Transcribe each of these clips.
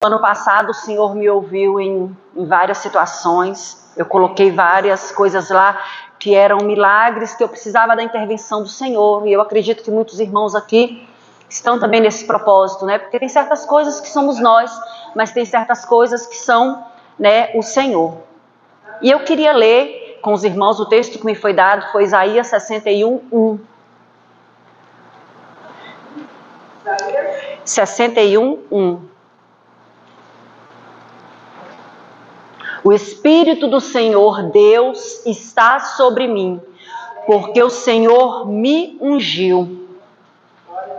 Ano passado o Senhor me ouviu em várias situações. Eu coloquei várias coisas lá que eram milagres, que eu precisava da intervenção do Senhor. E eu acredito que muitos irmãos aqui estão também nesse propósito, né? Porque tem certas coisas que somos nós, mas tem certas coisas que são, né, o Senhor. E eu queria ler com os irmãos o texto que me foi dado, foi Isaías 61:1. 61:1. O Espírito do Senhor Deus está sobre mim, porque o Senhor me ungiu.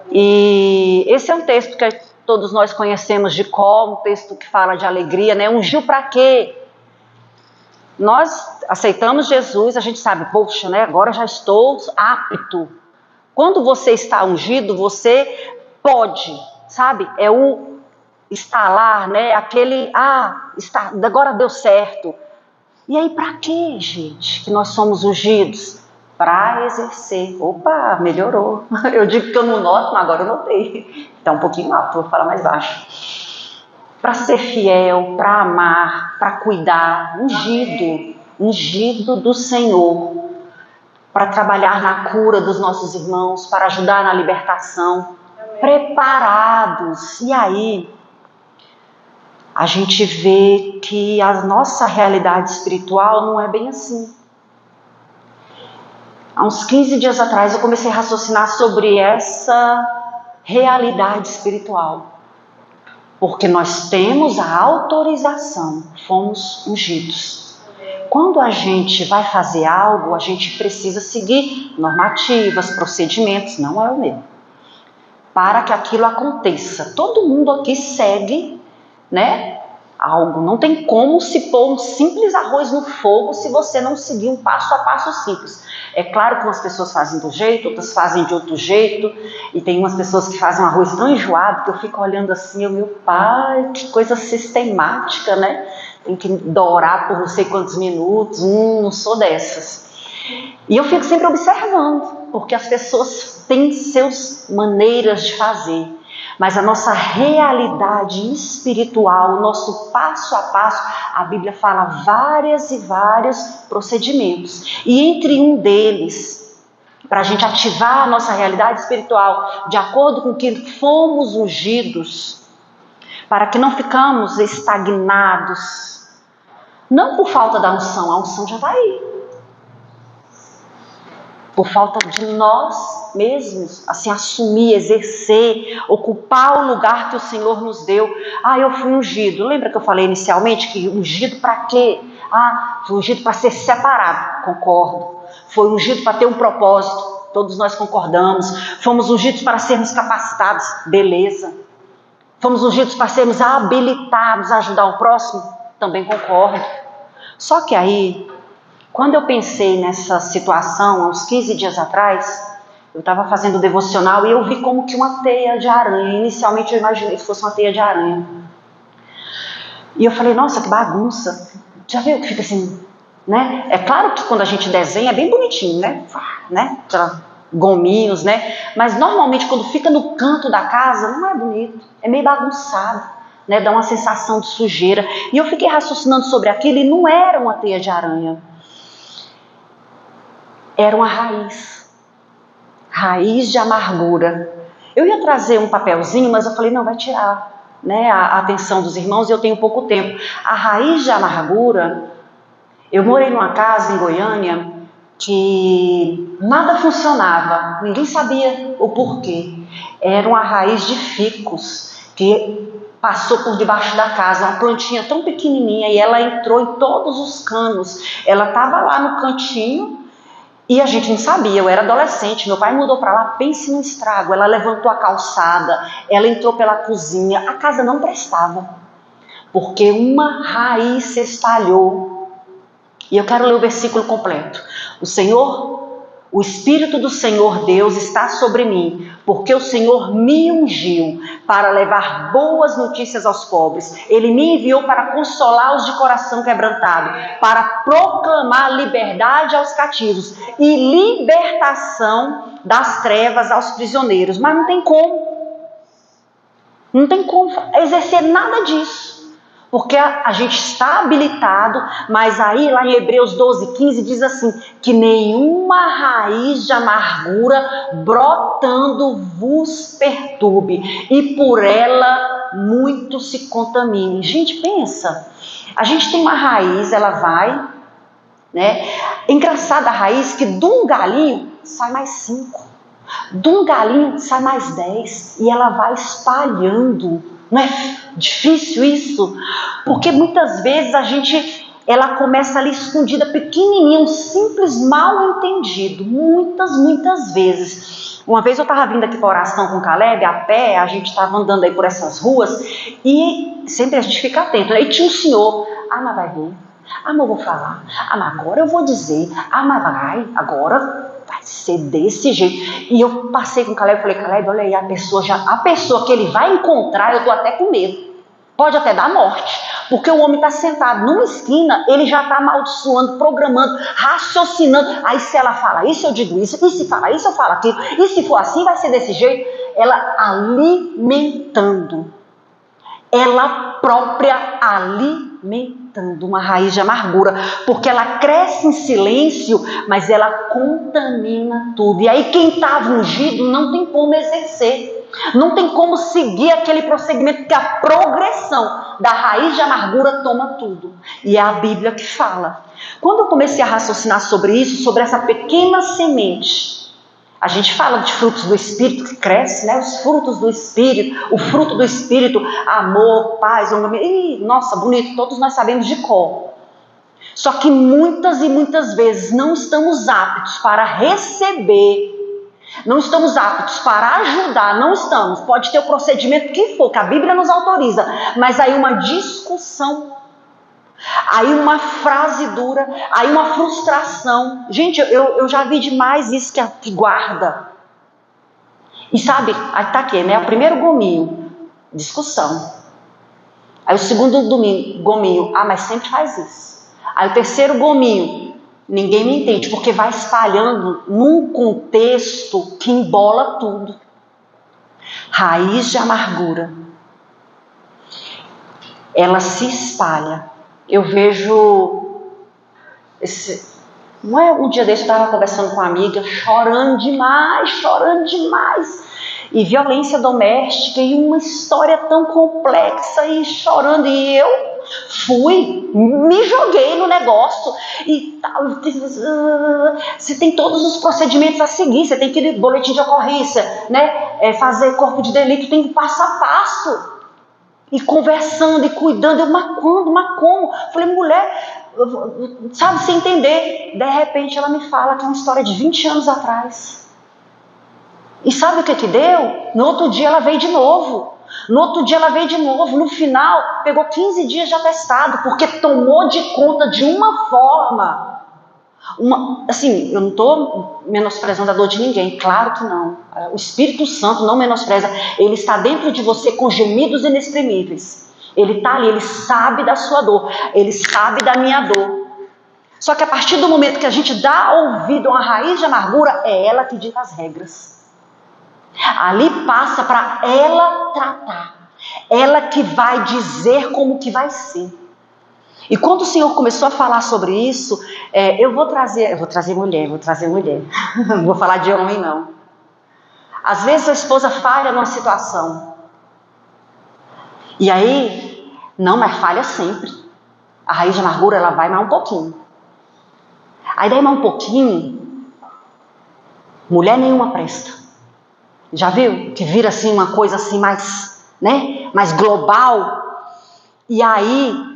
E esse é um texto que todos nós conhecemos de cor, um texto que fala de alegria, né? Ungiu para quê? Nós aceitamos Jesus, a gente sabe, poxa, né? Agora já estou apto. Quando você está ungido, você pode, sabe? É o estalar, né? Aquele, agora deu certo. E aí, para quê, gente, que nós somos ungidos? Para exercer. Opa, melhorou. Eu digo que eu não noto, mas agora eu notei. Está um pouquinho alto, vou falar mais baixo. Para ser fiel, para amar, para cuidar, ungido do Senhor, para trabalhar na cura dos nossos irmãos, para ajudar na libertação, preparados. E aí, a gente vê que a nossa realidade espiritual não é bem assim. Há uns 15 dias atrás eu comecei a raciocinar sobre essa realidade espiritual. Porque nós temos a autorização, fomos ungidos. Quando a gente vai fazer algo, a gente precisa seguir normativas, procedimentos, não é o meu, para que aquilo aconteça. Todo mundo aqui segue, né, algo. Não tem como se pôr um simples arroz no fogo se você não seguir um passo a passo simples. É claro que umas pessoas fazem do jeito, outras fazem de outro jeito, e tem umas pessoas que fazem um arroz tão enjoado que eu fico olhando assim, meu pai, que coisa sistemática, né? Tem que dourar por não sei quantos minutos, não sou dessas. E eu fico sempre observando, porque as pessoas têm suas maneiras de fazer. Mas a nossa realidade espiritual, o nosso passo a passo, a Bíblia fala vários e vários procedimentos. E entre um deles, para a gente ativar a nossa realidade espiritual, de acordo com que fomos ungidos, para que não ficamos estagnados, não por falta da unção, a unção já está aí. Por falta de nós mesmos, assim, assumir, exercer, ocupar o lugar que o Senhor nos deu. Eu fui ungido. Lembra que eu falei inicialmente que ungido para quê? Fui ungido para ser separado. Concordo. Foi ungido para ter um propósito. Todos nós concordamos. Fomos ungidos para sermos capacitados. Beleza. Fomos ungidos para sermos habilitados a ajudar o próximo. Também concordo. Só que aí, quando eu pensei nessa situação, há uns 15 dias atrás, eu estava fazendo devocional e eu vi como que uma teia de aranha. Inicialmente eu imaginei que fosse uma teia de aranha. E eu falei, nossa, que bagunça. Já viu que fica assim, né? É claro que quando a gente desenha é bem bonitinho, né? Gominhos, né? Mas normalmente quando fica no canto da casa não é bonito, é meio bagunçado, né? Dá uma sensação de sujeira. E eu fiquei raciocinando sobre aquilo e não era uma teia de aranha. Era uma raiz de amargura. Eu ia trazer um papelzinho, mas eu falei, não, vai tirar, né, a atenção dos irmãos e eu tenho pouco tempo. A raiz de amargura, eu morei numa casa em Goiânia que nada funcionava, ninguém sabia o porquê. Era uma raiz de ficus que passou por debaixo da casa, uma plantinha tão pequenininha, e ela entrou em todos os canos. Ela estava lá no cantinho, e a gente não sabia, eu era adolescente, meu pai mudou para lá, pense no estrago. Ela levantou a calçada, ela entrou pela cozinha, a casa não prestava, porque uma raiz se espalhou. E eu quero ler o versículo completo. O Espírito do Senhor Deus está sobre mim, porque o Senhor me ungiu para levar boas notícias aos pobres. Ele me enviou para consolar os de coração quebrantado, para proclamar liberdade aos cativos e libertação das trevas aos prisioneiros. Mas não tem como. Não tem como exercer nada disso. Porque a gente está habilitado, mas aí lá em Hebreus 12:15 diz assim, que nenhuma raiz de amargura brotando vos perturbe, e por ela muito se contamine. Gente, pensa, a gente tem uma raiz, ela vai, né? Engraçada a raiz que de um galinho sai mais 5, de um galinho sai mais 10, e ela vai espalhando. Não é difícil isso? Porque muitas vezes ela começa ali escondida, pequenininha, um simples mal entendido. Muitas vezes. Uma vez eu estava vindo aqui para oração com o Caleb, a pé, a gente estava andando aí por essas ruas, e sempre a gente fica atento, né? E tinha um senhor, mas vai ver, mas eu vou falar, mas agora eu vou dizer, mas vai, agora vai ser desse jeito. E eu passei com o Caleb e falei, Caleb, olha aí, a pessoa que ele vai encontrar, eu estou até com medo. Pode até dar morte. Porque o homem está sentado numa esquina, ele já está amaldiçoando, programando, raciocinando. Aí se ela fala isso, eu digo isso. E se fala isso, eu falo aquilo. E se for assim, vai ser desse jeito. Ela alimentando. Ela própria alimentando uma raiz de amargura, porque ela cresce em silêncio, mas ela contamina tudo. E aí quem estava ungido não tem como exercer, não tem como seguir aquele prosseguimento, porque a progressão da raiz de amargura toma tudo. E é a Bíblia que fala. Quando eu comecei a raciocinar sobre isso, sobre essa pequena semente, a gente fala de frutos do Espírito que cresce, né? Os frutos do Espírito, o fruto do Espírito, amor, paz, nossa, bonito, todos nós sabemos de cor. Só que muitas e muitas vezes não estamos aptos para receber, não estamos aptos para ajudar, não estamos. Pode ter o procedimento que for, que a Bíblia nos autoriza, mas aí uma discussão, aí uma frase dura, aí uma frustração. Gente, eu já vi demais isso que guarda. E sabe, aí tá aqui, né? O primeiro gominho, discussão. Aí o segundo gominho, mas sempre faz isso. Aí o terceiro gominho, ninguém me entende, porque vai espalhando num contexto que embola tudo. Raiz de amargura. Ela se espalha. Eu vejo um dia desse eu estava conversando com uma amiga, chorando demais, e violência doméstica, e uma história tão complexa, e chorando, e eu me joguei no negócio, e tal, você tem todos os procedimentos a seguir, você tem que ir no boletim de ocorrência, né? Fazer corpo de delito, tem passo a passo, e conversando e cuidando. Mas como? Falei, mulher, sabe, sem entender. De repente ela me fala que é uma história de 20 anos atrás. E sabe o que deu? No outro dia ela veio de novo. No final pegou 15 dias de atestado, porque tomou de conta de uma forma. Assim, eu não estou menosprezando a dor de ninguém, claro que não. O Espírito Santo não menospreza. Ele está dentro de você com gemidos inexprimíveis. Ele está ali, ele sabe da sua dor, ele sabe da minha dor. Só que a partir do momento que a gente dá ouvido a uma raiz de amargura, é ela que diz as regras. Ali passa para ela tratar. Ela que vai dizer como que vai ser. E quando o Senhor começou a falar sobre isso, eu vou trazer mulher. Não vou falar de homem, não. Às vezes a esposa falha numa situação. E aí, não, mas falha sempre. A raiz de amargura, ela vai mais um pouquinho. Aí daí mais um pouquinho, mulher nenhuma presta. Já viu? Que vira assim uma coisa assim mais, né? Mais global. E aí,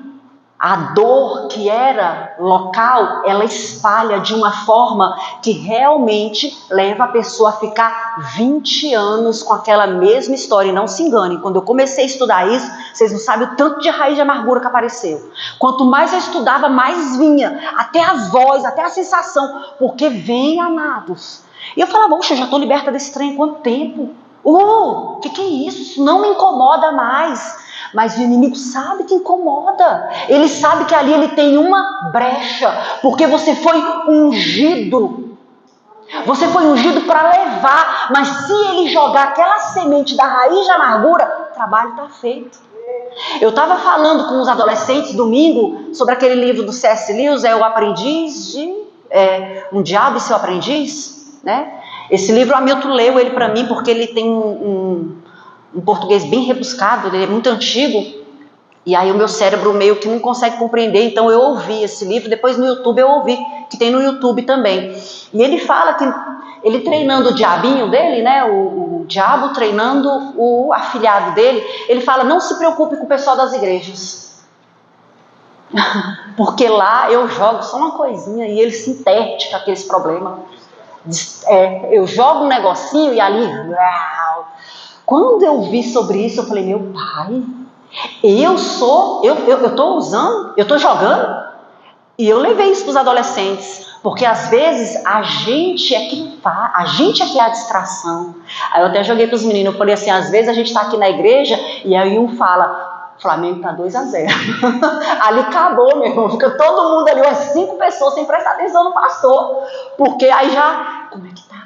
a dor que era local, ela espalha de uma forma que realmente leva a pessoa a ficar 20 anos com aquela mesma história. E não se engane, quando eu comecei a estudar isso, vocês não sabem o tanto de raiz de amargura que apareceu. Quanto mais eu estudava, mais vinha. Até a voz, até a sensação. Porque vem, amados. E eu falava, poxa, eu já estou liberta desse trem há quanto tempo? Que é isso? Isso não me incomoda mais. Mas o inimigo sabe que incomoda. Ele sabe que ali ele tem uma brecha. Porque você foi ungido. Você foi ungido para levar. Mas se ele jogar aquela semente da raiz de amargura, trabalho está feito. Eu estava falando com os adolescentes domingo sobre aquele livro do C.S. Lewis, O Aprendiz Um Diabo e Seu Aprendiz, né? Esse livro, o Hamilton leu ele para mim, porque ele tem um português bem rebuscado, ele é muito antigo, e aí o meu cérebro meio que não consegue compreender, então eu ouvi esse livro, depois no YouTube eu ouvi, que tem no YouTube também. E ele fala que ele treinando o diabinho dele, né, o diabo treinando o afilhado dele, ele fala, não se preocupe com o pessoal das igrejas, porque lá eu jogo só uma coisinha e ele se interte com aqueles problemas. Eu jogo um negocinho e ali... Quando eu vi sobre isso, eu falei, meu pai, eu estou usando, eu estou jogando. E eu levei isso para os adolescentes, porque às vezes a gente é que faz, a gente é que é a distração. Aí eu até joguei para os meninos, eu falei assim, às vezes a gente está aqui na igreja e aí um fala, Flamengo está 2-0. Ali acabou, meu irmão, fica todo mundo ali, umas 5 pessoas sem prestar atenção no pastor, porque aí já,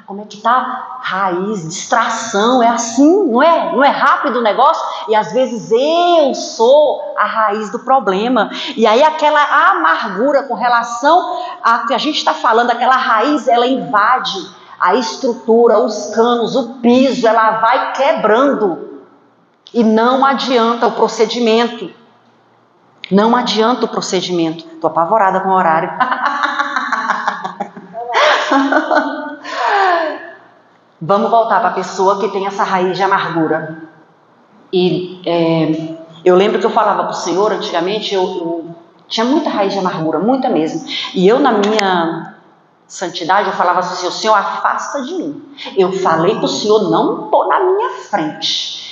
como é que tá? Raiz, distração, é assim, não é rápido o negócio, e às vezes eu sou a raiz do problema, e aí aquela amargura com relação a que a gente está falando, aquela raiz, ela invade a estrutura, os canos, o piso, ela vai quebrando. E não adianta o procedimento. Não adianta o procedimento. Estou apavorada com o horário. Vamos voltar para a pessoa que tem essa raiz de amargura. E eu lembro que eu falava para o Senhor, antigamente, eu tinha muita raiz de amargura, muita mesmo. E eu, na minha santidade, eu falava assim, o Senhor, afasta de mim. Eu falei para o Senhor não pôr na minha frente.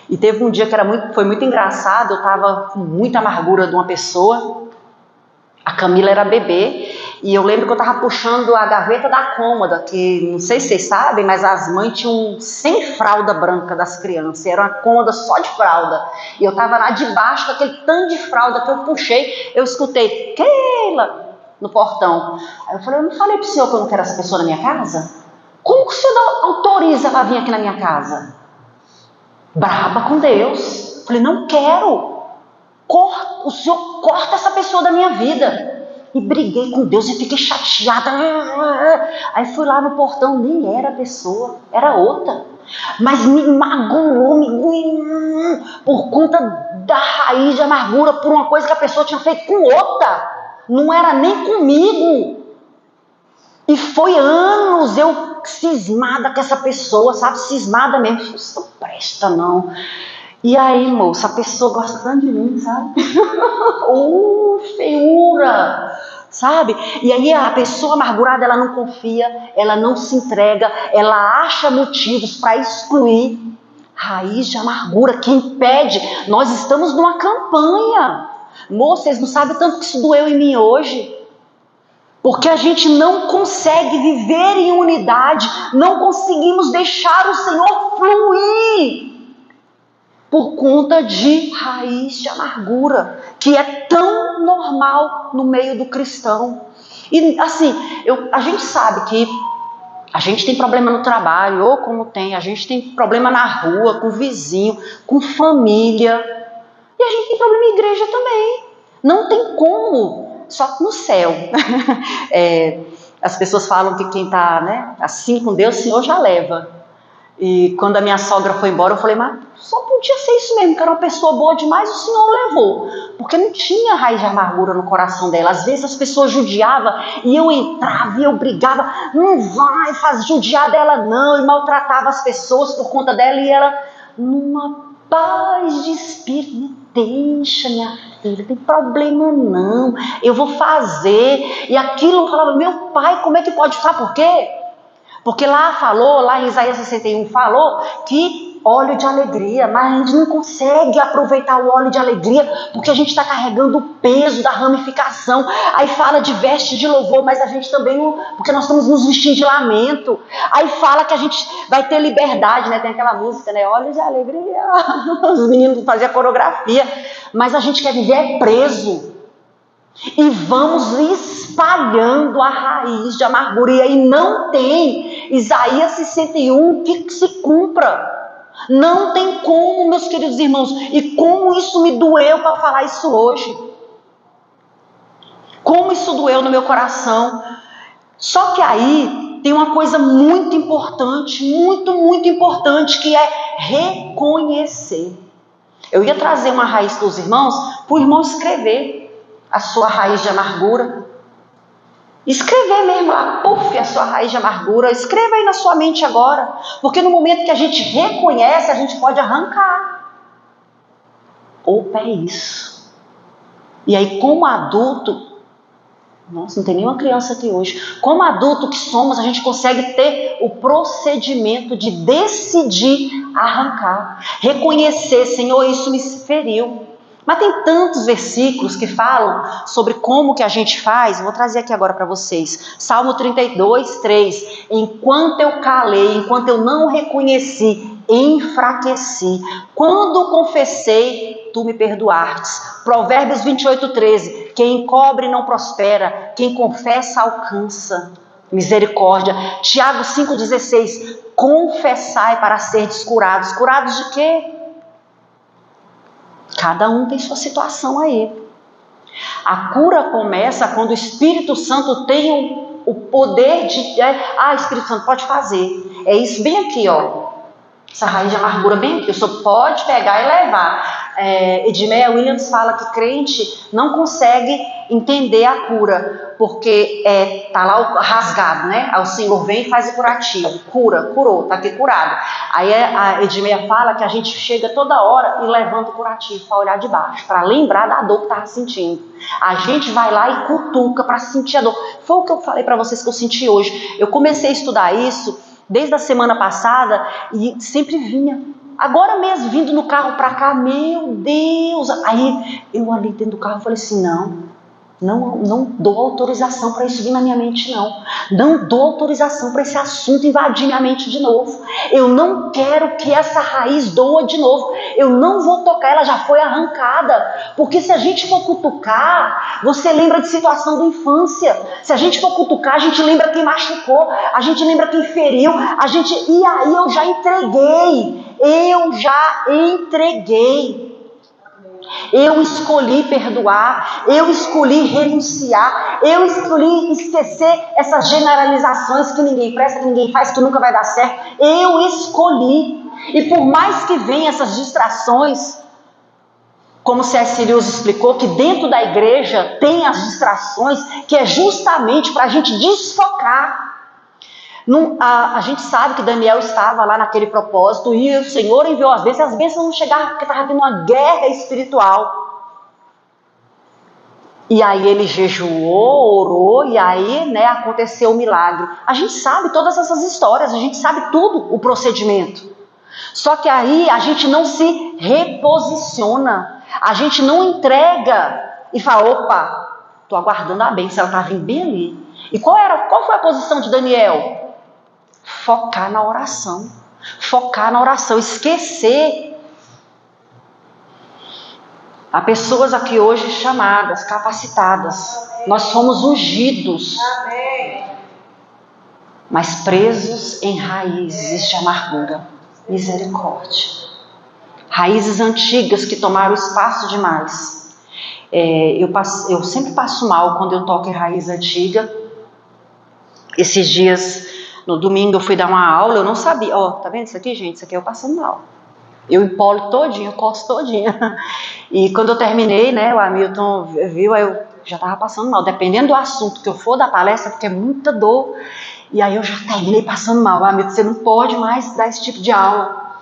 E teve um dia que foi muito engraçado, eu estava com muita amargura de uma pessoa, a Camila era bebê, e eu lembro que eu estava puxando a gaveta da cômoda, que não sei se vocês sabem, mas as mães tinham 100 fralda branca das crianças, era uma cômoda só de fralda, e eu estava lá debaixo daquele tanto de fralda que eu puxei, eu escutei, Keila, no portão. Aí eu falei, eu não falei para o senhor que eu não quero essa pessoa na minha casa? Como que o senhor autoriza ela a vir aqui na minha casa? Braba com Deus. Falei, não quero. O Senhor corta essa pessoa da minha vida. E briguei com Deus e fiquei chateada. Aí fui lá no portão, nem era a pessoa, era outra. Mas me magoou, por conta da raiz de amargura, por uma coisa que a pessoa tinha feito com outra. Não era nem comigo. E foi anos eu cismada com essa pessoa, sabe? Cismada mesmo. Isso não presta, não. E aí, moça, a pessoa gosta tanto de mim, sabe? Feiura, sabe? E aí a pessoa amargurada, ela não confia, ela não se entrega, ela acha motivos para excluir. Raiz de amargura, que impede. Nós estamos numa campanha. Moça, vocês não sabem tanto que isso doeu em mim hoje. Porque a gente não consegue viver em unidade, não conseguimos deixar o Senhor fluir por conta de raiz de amargura, que é tão normal no meio do cristão. E assim, a gente sabe que a gente tem problema no trabalho, ou como a gente tem problema na rua, com o vizinho, com família, e a gente tem problema em igreja também. Não tem como. Só que no céu, as pessoas falam que quem está, né, assim com Deus, o Senhor já leva. E quando a minha sogra foi embora, eu falei, mas só podia ser isso mesmo, que era uma pessoa boa demais, o Senhor levou. Porque não tinha raiz de amargura no coração dela. Às vezes as pessoas judiavam e eu entrava e eu brigava, não vai judiar dela não, e maltratava as pessoas por conta dela, e ela, numa paz de espírito, deixa minha filha, não tem problema não, eu vou fazer. E aquilo eu falava, meu pai, como é que pode? Sabe por quê? Porque lá em Isaías 61 falou que óleo de alegria, mas a gente não consegue aproveitar o óleo de alegria porque a gente está carregando o peso da ramificação. Aí fala de veste de louvor, mas a gente também não, porque nós estamos nos vestindo de lamento. Aí fala que a gente vai ter liberdade, né? Tem aquela música, né? Óleo de alegria. Os meninos faziam coreografia, mas a gente quer viver preso. E vamos espalhando a raiz de amargura. E aí não tem Isaías 61 que se cumpra. Não tem como, meus queridos irmãos. E como isso me doeu para falar isso hoje. Como isso doeu no meu coração. Só que aí tem uma coisa muito importante, muito importante, que é reconhecer. Eu ia trazer uma raiz para os irmãos, para o irmão escrever a sua raiz de amargura. Escrever mesmo lá, a sua raiz de amargura. Escreva aí na sua mente agora. Porque no momento que a gente reconhece, a gente pode arrancar. Opa, é isso. E aí, como adulto, nossa, não tem nenhuma criança aqui hoje. Como adulto que somos, a gente consegue ter o procedimento de decidir arrancar. Reconhecer, Senhor, isso me feriu. Mas tem tantos versículos que falam sobre como que a gente faz. Vou trazer aqui agora para vocês. Salmo 32, 3. Enquanto eu calei, enquanto eu não reconheci, enfraqueci. Quando confessei, tu me perdoastes. Provérbios 28, 13. Quem encobre não prospera, quem confessa alcança misericórdia. Tiago 5,16. Confessai para seres curados. Curados de quê? Cada um tem sua situação aí. A cura começa quando o Espírito Santo tem o poder de... Espírito Santo, pode fazer. É isso bem aqui, ó. Essa raiz de amargura bem aqui. O senhor pode pegar e levar. Edmeia Williams fala que crente não consegue entender a cura, porque tá lá rasgado, né? Aí o Senhor vem e faz o curativo. Curou, tá aqui curado. Aí a Edmeia fala que a gente chega toda hora e levanta o curativo para olhar de baixo, para lembrar da dor que estava sentindo. A gente vai lá e cutuca para sentir a dor. Foi o que eu falei para vocês que eu senti hoje. Eu comecei a estudar isso desde a semana passada e sempre vinha. Agora mesmo, vindo no carro para cá, meu Deus. Aí eu ali dentro do carro falei assim, não dou autorização para isso vir na minha mente, não. Não dou autorização para esse assunto invadir minha mente de novo. Eu não quero que essa raiz doa de novo. Eu não vou tocar, ela já foi arrancada. Porque se a gente for cutucar, você lembra de situação da infância. Se a gente for cutucar, a gente lembra quem machucou, a gente lembra quem feriu, e aí eu já entreguei. Eu escolhi perdoar, eu escolhi renunciar, eu escolhi esquecer essas generalizações que ninguém presta, que ninguém faz, que nunca vai dar certo. Eu escolhi. E por mais que venham essas distrações, como C.S. Lewis explicou, que dentro da igreja tem as distrações, que é justamente para a gente desfocar. A gente sabe que Daniel estava lá naquele propósito e o Senhor enviou as bênçãos não chegaram porque estava havendo uma guerra espiritual. E aí ele jejuou, orou e aí aconteceu o milagre. A gente sabe todas essas histórias, a gente sabe tudo o procedimento. Só que aí a gente não se reposiciona, a gente não entrega e fala, opa, estou aguardando a bênção, ela está vindo bem ali. E qual foi a posição de Daniel? Focar na oração, esquecer. Há pessoas aqui hoje chamadas, capacitadas, nós somos ungidos, mas presos em raízes de amargura, misericórdia, raízes antigas que tomaram espaço demais. Eu sempre passo mal quando eu toco em raiz antiga. Esses dias, no domingo eu fui dar uma aula, eu não sabia, tá vendo isso aqui, gente? Isso aqui eu passando mal. Eu empolo todinho, eu coço todinha. E quando eu terminei, o Hamilton viu, aí eu já estava passando mal. Dependendo do assunto que eu for da palestra, porque é muita dor. E aí eu já terminei passando mal. Hamilton, você não pode mais dar esse tipo de aula.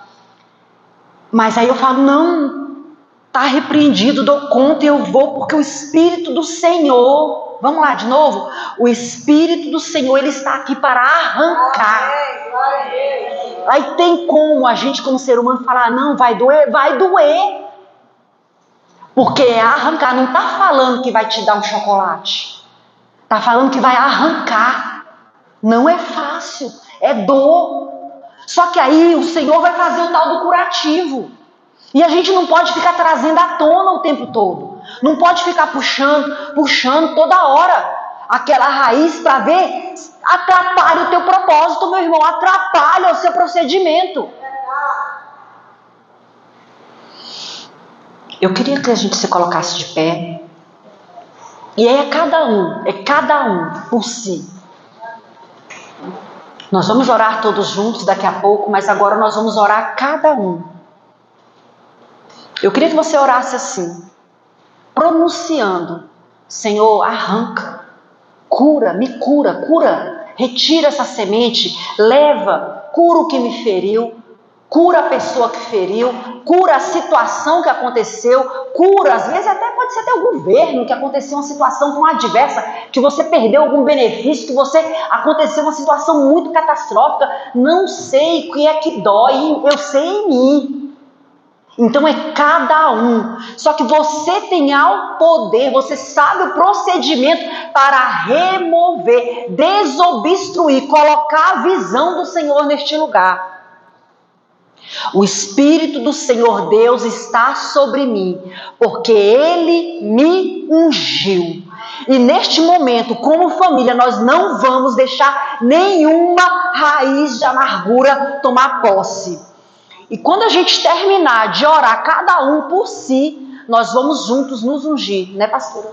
Mas aí eu falo, não, está repreendido, dou conta e eu vou, porque o Espírito do Senhor... Vamos lá de novo? O Espírito do Senhor, ele está aqui para arrancar. Aí tem como a gente como ser humano falar, não, vai doer? Vai doer. Porque é arrancar, não está falando que vai te dar um chocolate. Está falando que vai arrancar. Não é fácil, é dor. Só que aí o Senhor vai fazer o tal do curativo. E a gente não pode ficar trazendo à tona o tempo todo. Não pode ficar puxando toda hora aquela raiz para ver, atrapalha o teu propósito, meu irmão, atrapalha o seu procedimento. Eu queria que a gente se colocasse de pé. E é cada um por si. Nós vamos orar todos juntos daqui a pouco, mas agora nós vamos orar cada um. Eu queria que você orasse assim, pronunciando: Senhor, arranca, cura, me cura, cura, retira essa semente, leva, cura o que me feriu, cura a pessoa que feriu, cura a situação que aconteceu, cura, às vezes até pode ser até o governo, que aconteceu uma situação tão adversa, que você perdeu algum benefício, que aconteceu uma situação muito catastrófica, não sei o que é que dói, eu sei em mim. Então é cada um, só que você tem ao poder, você sabe o procedimento para remover, desobstruir, colocar a visão do Senhor neste lugar. O Espírito do Senhor Deus está sobre mim, porque Ele me ungiu. E neste momento, como família, nós não vamos deixar nenhuma raiz de amargura tomar posse. E quando a gente terminar de orar cada um por si, nós vamos juntos nos ungir, né, pastora?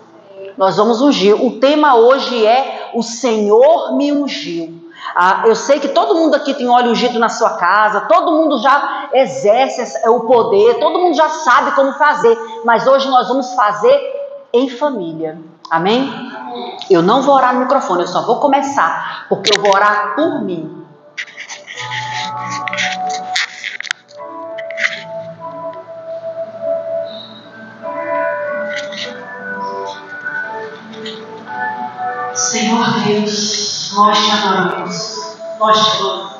Nós vamos ungir. O tema hoje é: o Senhor me ungiu. Eu sei que todo mundo aqui tem óleo ungido na sua casa, todo mundo já exerce o poder, todo mundo já sabe como fazer, mas hoje nós vamos fazer em família. Amém? Eu não vou orar no microfone, eu só vou começar, porque eu vou orar por mim. Senhor Deus, nós te adoramos, nós te adoramos.